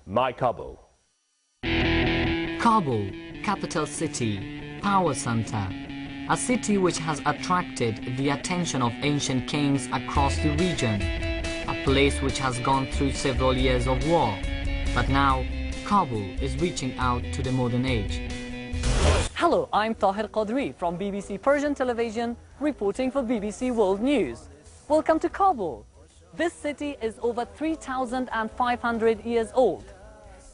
My Kabul. Kabul, capital city, power center, a city which has attracted the attention of ancient kings across the region, a place which has gone through several years of war, but now Kabul is reaching out to the modern age. Hello, I'm Tahir Qadri from BBC Persian Television, reporting for BBC World News. Welcome to Kabul. This city is over 3,500 years old.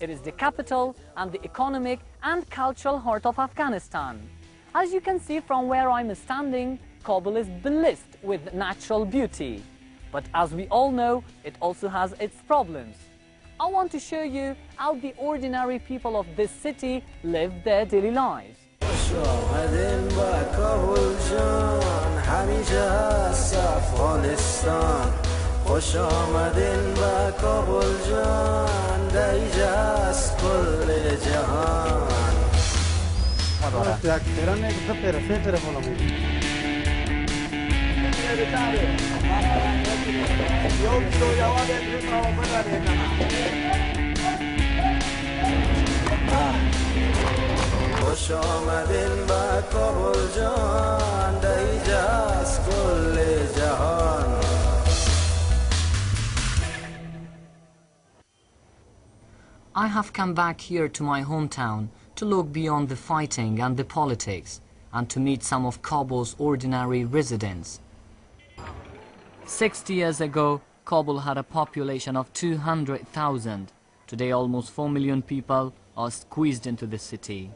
It is the capital and the economic and cultural heart of Afghanistan. As you can see from where I'm standing, Kabul is blessed with natural beauty. But as we all know, it also has its problems. I want to show you how the ordinary people of this city live their daily lives. I have come back here to my hometown to look beyond the fighting and the politics and to meet some of Kabul's ordinary residents. 60 years ago, Kabul had a population of 200,000. Today, almost 4 million people are squeezed into the city.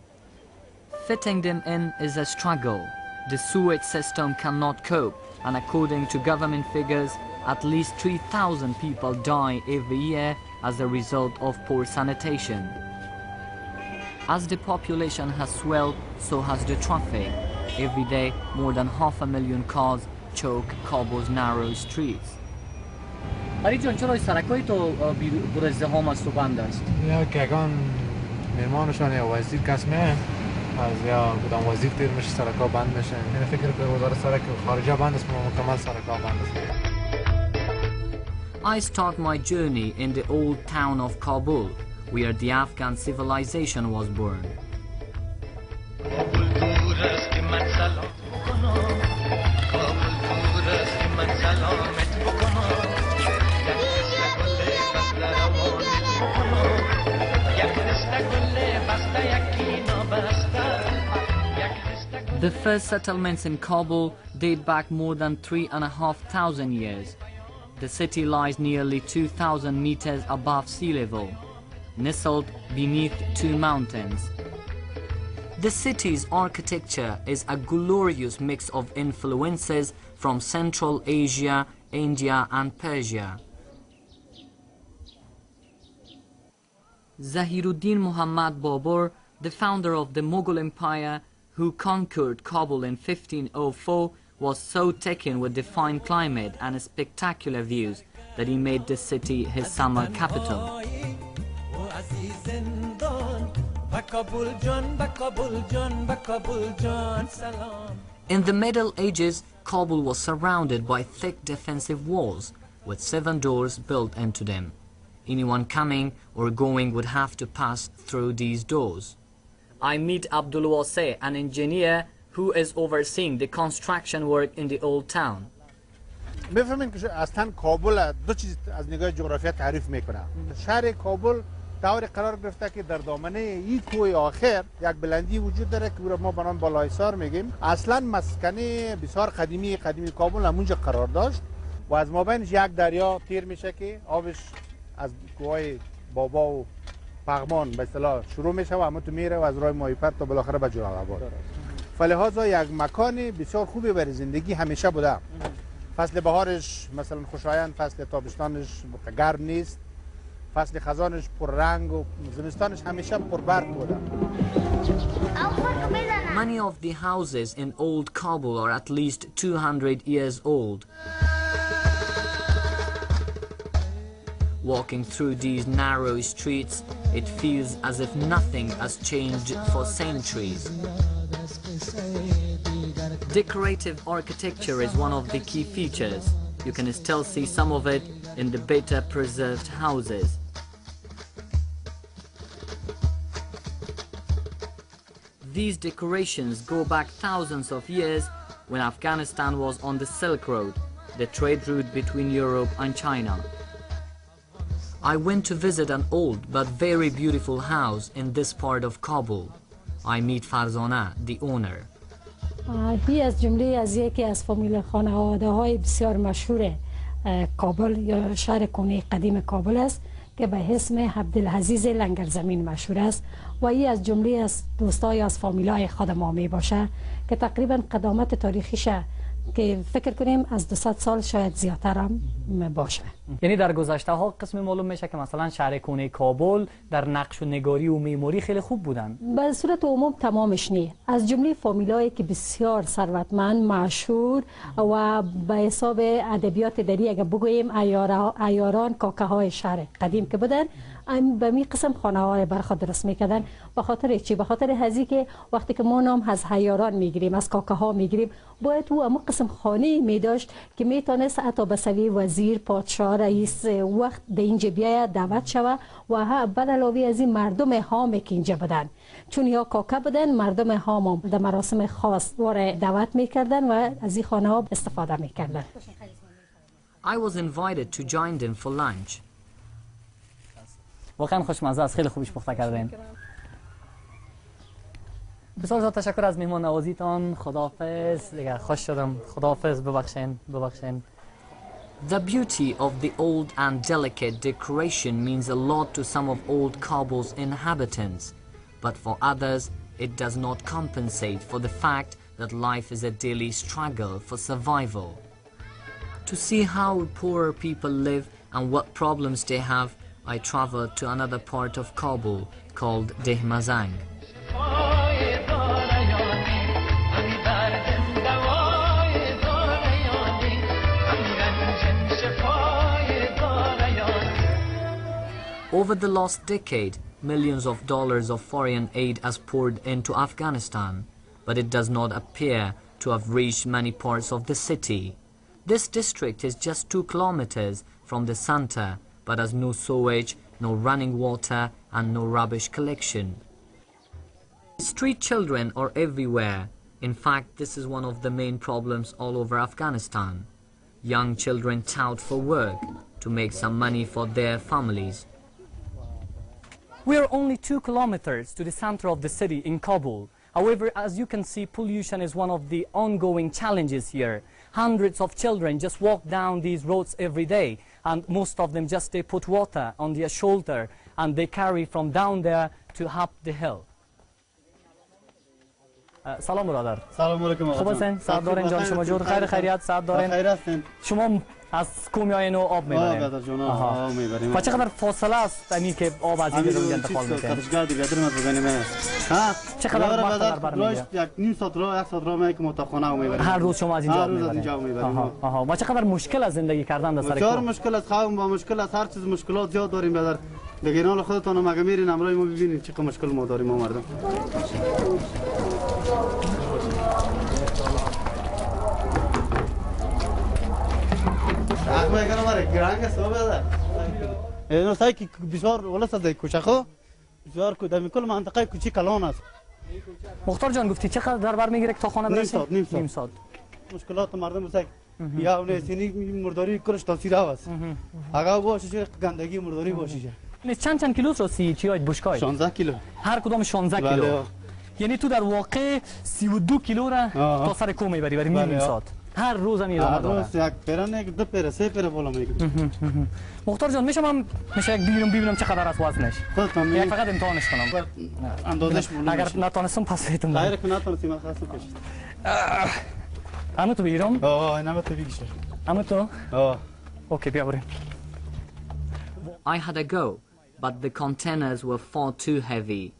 Fitting them in is a struggle. The sewage system cannot cope, and according to government figures, at least 3,000 people die every year as a result of poor sanitation. As the population has swelled, so has the traffic. Every day, more than 500,000 cars choke Kabul's narrow streets. علی چرا سرکای تو بر ازدحام است و بند است؟ یا گگان میرمانشان یا وزیر کسمه از یا بودم وزیر تیر میشه سرکا بند میشه. من فکر که وزارت سرک خارجه بند است مکمل سرکا بند است. I start my journey in the old town of Kabul, where the Afghan civilization was born. The first settlements in Kabul date back more than 3,500 years. The city lies nearly 2,000 meters above sea level, nestled beneath two mountains. The city's architecture is a glorious mix of influences from Central Asia, India and Persia. Zahiruddin Muhammad Babur, the founder of the Mughal Empire, who conquered Kabul in 1504, was so taken with the fine climate and spectacular views that he made this city his summer capital. In the Middle Ages, Kabul was surrounded by thick defensive walls with 7 doors built into them. Anyone coming or going would have to pass through these doors. I meet Abdul Wase, an engineer who is overseeing the construction work in the old town. بفهمین که اصلا کابل دو چیز از نگاه جغرافیا تعریف میکنه. شهر کابل طوری قرار گرفته که در دامنه این کوه آخر یک بلندی وجود داره که ما بنام بالایسار میگیم. اصلا مسکن بسیار قدیمی کابل همونجا قرار داشت و از مابینش یک دریا تیر میشه که آبش از کوه بابا و پغمان به اصطلاح شروع میشه و همون تو میره و از راه ماهیپر تا بالاخره به جلال‌آباد. فلهذا یک مکان بسیار خوبی برای زندگی همیشه بوده. فصل بهارش مثلا خوشایند، فصل تابستانش گرم نیست، فصل خزانش پر رنگ و زمستانش همیشه پر برق بوده. Many of the houses in old Kabul are at least 200 years old. Walking through these narrow streets, it feels as if nothing has changed for centuries. Decorative architecture is one of the key features. You can still see some of it in the better preserved houses. These decorations go back thousands of years when Afghanistan was on the Silk Road, the trade route between Europe and China. I went to visit an old but very beautiful house in this part of Kabul. I meet Farzana, the owner. هی از جمله از یکی از فامیل خانواده های بسیار مشهور کابل یا شهر کنه قدیم کابل است که به اسم عبدالعزیز لنگرزمین مشهور است و ای از جمله از دوستای از فامیل های خود ما می باشه که تقریبا قدامت تاریخیش که فکر کنیم از 200 سال شاید زیادتر هم باشه. یعنی در گذشته ها قسم معلوم میشه که مثلا شهر کنه کابل در نقش و نگاری و معماری خیلی خوب بودن. به صورت عموم تمامش نی، از جمله فامیلایی که بسیار ثروتمند مشهور و به حساب ادبیات دری اگه بگوییم عیاران کاکه های شهر قدیم که بودن به می قسم خانه های بر خود درست میکردن. به خاطر چی؟ به خاطر هزی که وقتی که ما نام از عیاران میگیریم از کاکه ها میگیریم باید او اما قسم خانه می داشت که میتونست حتی به سوی وزیر پادشاه رئیس وقت به اینجا بیاید دعوت شود و بعد علاوه از این مردم هامی که اینجا بودن چون یا کاکه بودن مردم هام در مراسم خاص واره دعوت میکردن و از این خانه ها استفاده میکردن. I was invited to join them for lunch. واقعا خوشمزه است، خیلی خوبش پخته کردین. بسیار زیاد تشکر از مهمان نوازیتان. خداحافظ. دیگه خوش شدم. خداحافظ. ببخشین. The beauty of the old and delicate decoration means a lot to some of old Kabul's inhabitants, but for others it does not compensate for the fact that life is a daily struggle for survival. To see how poorer people live and what problems they have, I traveled to another part of Kabul called Dehmazang. Over the last decade, millions of dollars of foreign aid has poured into Afghanistan, but it does not appear to have reached many parts of the city. This district is just 2 kilometers from the center, but has no sewage, no running water and no rubbish collection. Street children are everywhere. In fact, this is one of the main problems all over Afghanistan. Young children tout for work to make some money for their families. We are only 2 kilometers to the center of the city in Kabul. However, as you can see, pollution is one of the ongoing challenges here. Hundreds of children just walk down these roads every day, and most of them just they put water on their shoulder and they carry from down there to up the hill. سلام برادر. سلام علیکم. خوب هستین؟ صحت دارین جان شما جور خیریت صحت دارین؟ خیر هستین. شما از کومیای نو آب میبرین؟ آب جان آب میبریم. و چقدر فاصله است اینی که آب از اینجا رو انتقال میکنه؟ کارشگاه دیگه درم بزنیم. ها؟ چقدر وقت در بر میگیره؟ یک نیم ساعت راه 1 ساعت راه میگم متخانه میبریم. هر روز شما از اینجا آب میبریم. آها. و چقدر مشکل از زندگی کردن در سر بسیار مشکل است، خواهم با مشکل است، هر چیز مشکلات زیاد داریم برادر. دیگه اینا خودتون مگه میرین امروز ما ببینید چقدر مشکل ما داریم ما مردم. اینو سعی که بسیار ولست از کوچخو بسیار کو در کل منطقه کوچی کلان است. مختار جان گفتی چقدر در بر میگیره تا خانه برسید؟ نیم ساعت. مشکلات مردم است. یا اون سینی مرداری کلش تاثیر است. اگه باشه چه گندگی مرداری باشه. چند کیلو راستی چیای بشکای؟ 16 کیلو. هر کدام 16 کیلو. یعنی تو در واقع 32 کیلو را تا سر کو میبری برای نیم ساعت. هر روز هم ادامه داره. هر روز یک پیرانه دو پیره سه پیره بالا میگیره. مختار جان میشه یک ببینم چقدر است وزنش. یک فقط امتحانش کنم. اندازش مونم. اگر نتونستم پس بهتون میگم. خیر که نتونستیم خلاصو کشید. اما تو بگیرم؟ اینا تو بگیش. اما تو؟ اوکی بیا بریم. I had a go, but the containers were far too heavy.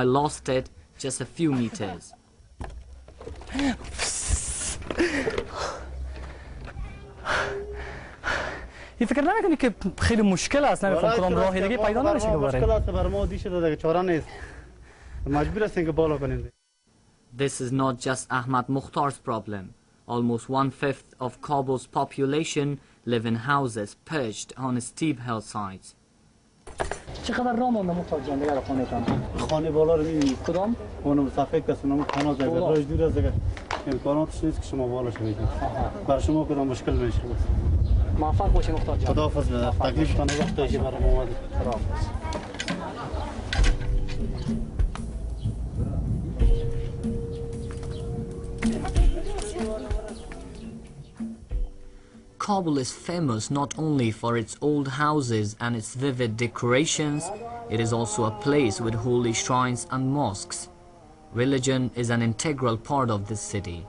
I lost it just a few meters. این فکر نمیکنی که خیلی مشکل است نمیفهم کدام راه دیگه پیدا نمیشه که بریم. مشکل است بر ما دیشه داده چاره نیست. مجبور هستیم که بالا کنیم. This is not just Ahmad Mukhtar's problem. Almost 1/5 of Kabul's population live in houses perched on steep hillsides. چقدر راه مونده مختار جان دیگه خانه تان؟ خانه بالا رو می‌بینید. کدام؟ اونم صفحه کسی نام خانه زده راهش دور است دیگه. امکاناتش نیست که شما بالا شوید. برای شما کدام مشکل میشه. موفق باشی مختار جان. خداحافظ بدار. تکلیف کنه وقتی که برام اومد. خداحافظ. Kabul is famous not only for its old houses and its vivid decorations, it is also a place with holy shrines and mosques. Religion is an integral part of this city.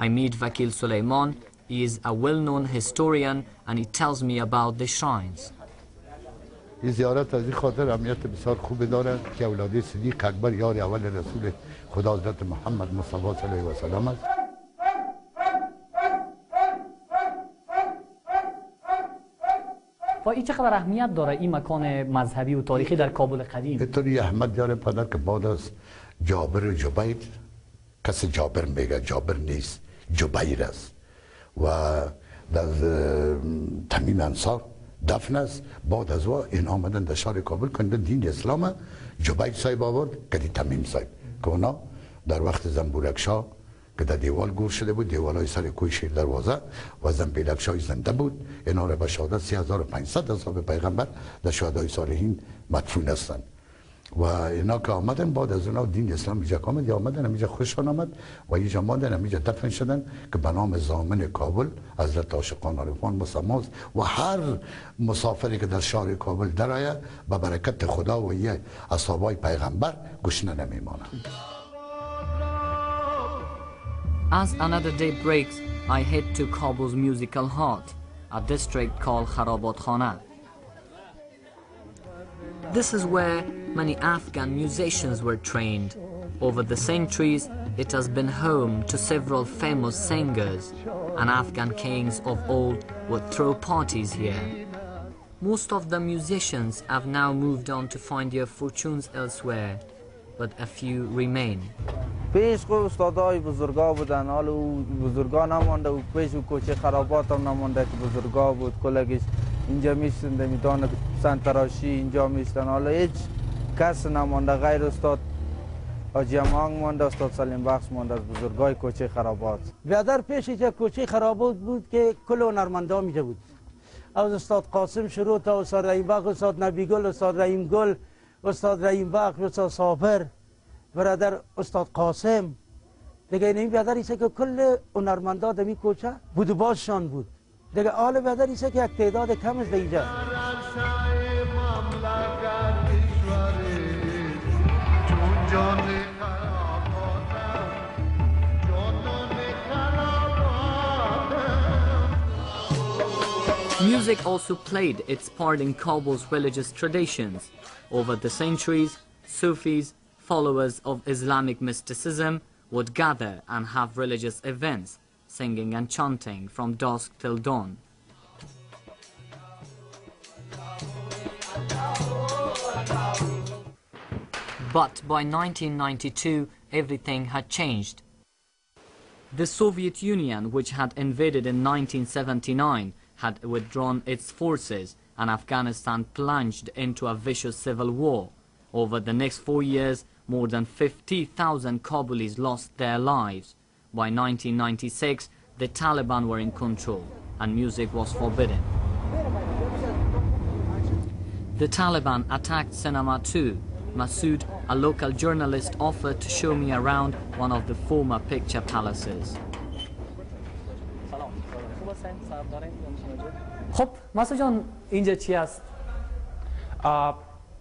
I meet Vakil Suleiman. He is a well-known historian and he tells me about the shrines. این زیارت از این خاطر اهمیت بسیار خوبی داره که اولاد صدیق اکبر یار اول رسول خدا حضرت محمد مصطفی صلی الله علیه و سلم است. و این چقدر اهمیت داره این مکان مذهبی و تاریخی در کابل قدیم؟ اینطوری احمد داره پدر که بعد از جابر و جبیر، کسی جابر میگه، جابر نیست، جبیر است و در تمیم انصار دفن است. بعد از این آمدن در شهر کابل کنده دین اسلام جبیر صاحب آورد که تمیم صاحب که اونا در وقت زنبورک شاه که در دیوال گور شده بود، دیوالای سر کوی شیر دروازه و زنبیلک شاه زنده بود، اینا را به شهادت 3500 اصحاب پیغمبر در شهدای صالحین مدفون هستند و اینا که آمدن بعد از اونا دین اسلام اینجا آمد، یا آمدن اینجا خوششان آمد و اینجا ماندن، اینجا دفن شدن که به نام ضامن کابل حضرت عاشقان عارفان مسماست و هر مسافری که در شهر کابل درآید به برکت خدا و یه اصحابای پیغمبر گشنه نمیماند. As another day breaks, I head to Kabul's musical heart, a district called Kharabat Khana. This is where many Afghan musicians were trained. Over the centuries, it has been home to several famous singers, and Afghan kings of old would throw parties here. Most of the musicians have now moved on to find their fortunes elsewhere, but a few remain. پیش کو استادای بزرگا بودن، حالا بزرگا نمانده و پیش و کوچه خرابات هم نمانده که بزرگا بود، کلگیش اینجا میشتن میدان سنتراشی اینجا میشتن، حالا هیچ کس نمانده غیر استاد حاجی امانگ مانده، استاد سلیم بخش مانده از بزرگای کوچه خرابات. بیادر پیش اینجا کوچه خرابات بود که کل هنرمندا میجا بود، از استاد قاسم شروع تا استاد رحیم بخش، استاد نبی گل، استاد رحیم گل، استاد رحیم بخش، استاد صابر، برادر استاد قاسم دیگه. این بیادر ایسه که کل هنرمندا دمی کوچه بود و بازشان بود دیگه. حال بیادر ایسه که یک تعداد کم است اینجا. Music also played its part in Kabul's religious traditions. Over the centuries, Sufis, followers of Islamic mysticism, would gather and have religious events, singing and chanting from dusk till dawn. But by 1992, everything had changed. The Soviet Union, which had invaded in 1979, had withdrawn its forces, and Afghanistan plunged into a vicious civil war. Over the next 4 years, more than 50,000 Kabulis lost their lives. By 1996, the Taliban were in control, and music was forbidden. The Taliban attacked cinema too. Masood, a local journalist, offered to show me around one of the former picture palaces. خب مسعود جان اینجا چی است؟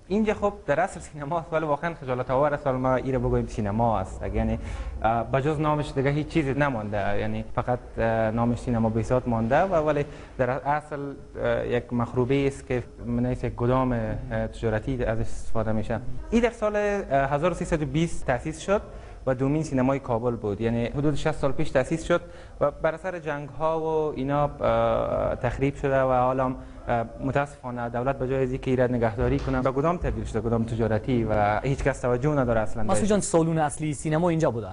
اینجا خب در اصل سینما است، ولی واقعا خجالت آور است ما ایره بگوییم سینما است، یعنی بجز نامش دیگه هیچ چیزی نمانده، یعنی فقط نامش سینما بیسات مانده و ولی در اصل یک مخروبه است که منیس یک گدام تجارتی ازش استفاده میشه. این در سال 1320 تأسیس شد و دومین سینمای کابل بود، یعنی حدود 60 سال پیش تأسیس شد و بر اثر جنگ ها و اینا تخریب شده و حالا متاسفانه دولت به جای از اینکه ایراد نگهداری کنه به گدام تبدیل شده، گدام تجارتی و هیچ کس توجه نداره اصلا. مسعود جان سالون اصلی سینما اینجا بوده؟